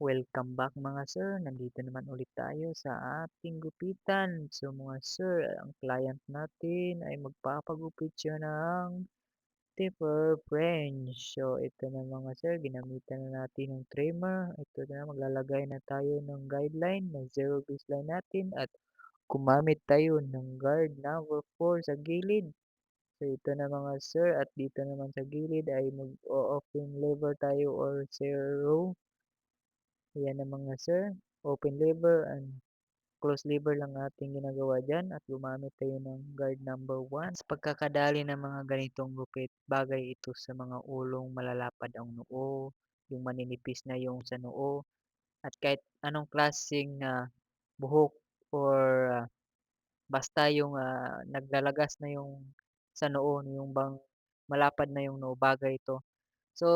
Welcome back mga sir, nandito naman ulit tayo sa ating gupitan. So mga sir, ang client natin ay magpapagupit siya ng taper French. So ito na mga sir, ginamitan na natin ng trimmer. Ito na, maglalagay na tayo ng guideline, ng zero baseline natin at gumamit tayo ng guard number 4 sa gilid. So ito na mga sir, at dito naman sa gilid ay mag-off yung lever tayo or zero. Ayan na mga sir, open lever and close lever lang ating ginagawa dyan at gumamit tayo ng guard number 1. Sa pagkakadali ng mga ganitong gupit, bagay ito sa mga ulong malalapad ang noo, yung maninipis na yung sa noo, at kahit anong klaseng buhok or basta yung naglalagas na yung sa noo, yung bang malapad na yung noo, bagay ito. So,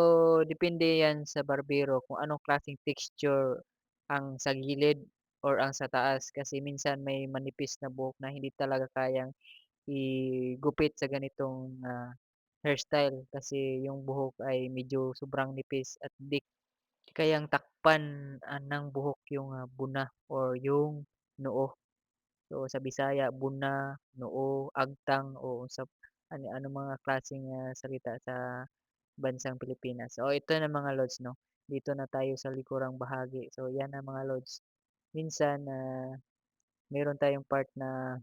depende yan sa barbero kung anong klaseng texture ang sa gilid or ang sa taas. Kasi minsan may manipis na buhok na hindi talaga kayang igupit sa ganitong hairstyle. Kasi yung buhok ay medyo sobrang nipis at di kayang takpan ng buhok yung buna or yung noo. So, sa Bisaya, buna, noo, agtang o sa ano mga klaseng salita sa bansang Pilipinas. So, ito na mga lods 'no, dito na tayo sa likurang bahagi. So, 'yan na mga lods. Minsan, meron tayong part na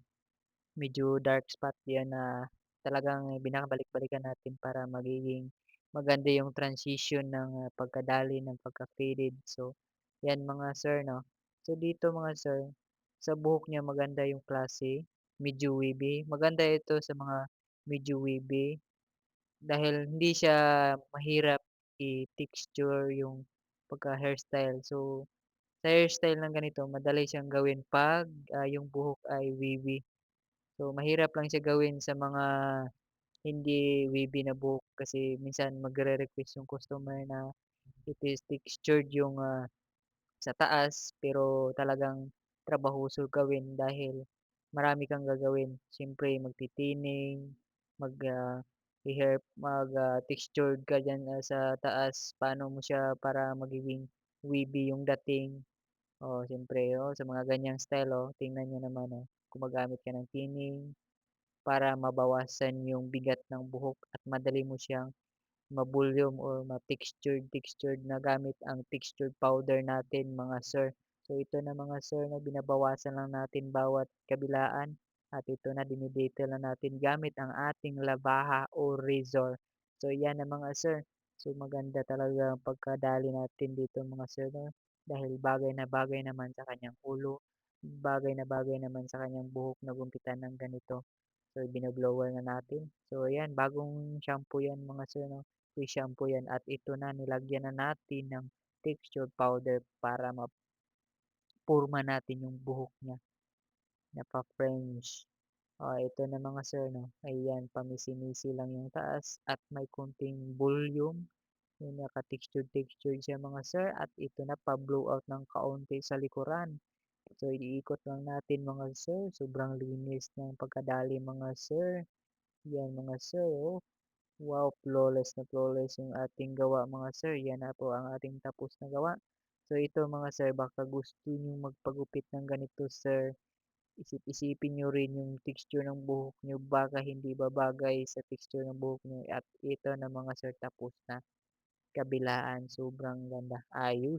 medyo dark spot, 'yan na talagang binabalik-balikan natin para magiging maganda yung transition ng pagkadali ng pagka-faded. So, 'yan mga sir 'no. So, dito mga sir, sa buhok niya maganda yung klase, medyo wavy. Maganda ito sa mga medyo wavy. Dahil hindi siya mahirap i-texture yung pagka-hairstyle. So, sa hairstyle ng ganito madali siyang gawin 'pag yung buhok ay wavy. So, mahirap lang siya gawin sa mga hindi wavy na buhok kasi minsan magre-request yung customer na it is textured yung sa taas pero talagang trabahoso gawin dahil marami kang gagawin. Siyempre magti-thinning, textured ka diyan, sa taas. Paano mo siya para magiging wavy yung dating. Oh, siyempre, sa mga ganyang style, tingnan niyo naman, gumagamit ka ng thinning para mabawasan yung bigat ng buhok at madali mo siyang ma-volume or ma-textured na gamit ang textured powder natin mga sir. So ito na mga sir na binabawasan lang natin bawat kabilaan at ito na dinidetail na natin gamit ang ating labaha o razor. So yan na mga sir. So maganda talaga ang pagkadali natin dito mga sir no? Dahil bagay na bagay naman sa kanyang ulo, bagay na bagay naman sa kanyang buhok na gumpitan ng ganito. So bino-blower na natin. So ayan, bagong shampoo yan mga sir no. Free shampoo yan at ito na nilagyan na natin ng texture powder para mapurma natin yung buhok niya na pa-French. Ito na mga sir 'no, ayan pamisi-misi lang yung taas at may konting volume, yung naka-textured siya mga sir at ito na pa-blowout ng kaunti sa likuran. So iikot lang natin mga sir, sobrang linis ng pagkadali mga sir. Yan mga sir, oh. Wow, flawless na flawless yung ating gawa mga sir. Yan na po ang ating tapos na gawa. So ito mga sir, baka gusto niyo magpagupit ng ganito sir, isip-isipin niyo rin yung texture ng buhok niyo, baka hindi babagay sa texture ng buhok niyo. At ito na mga sir, tapos na. Kabilaan, sobrang ganda. Ayos.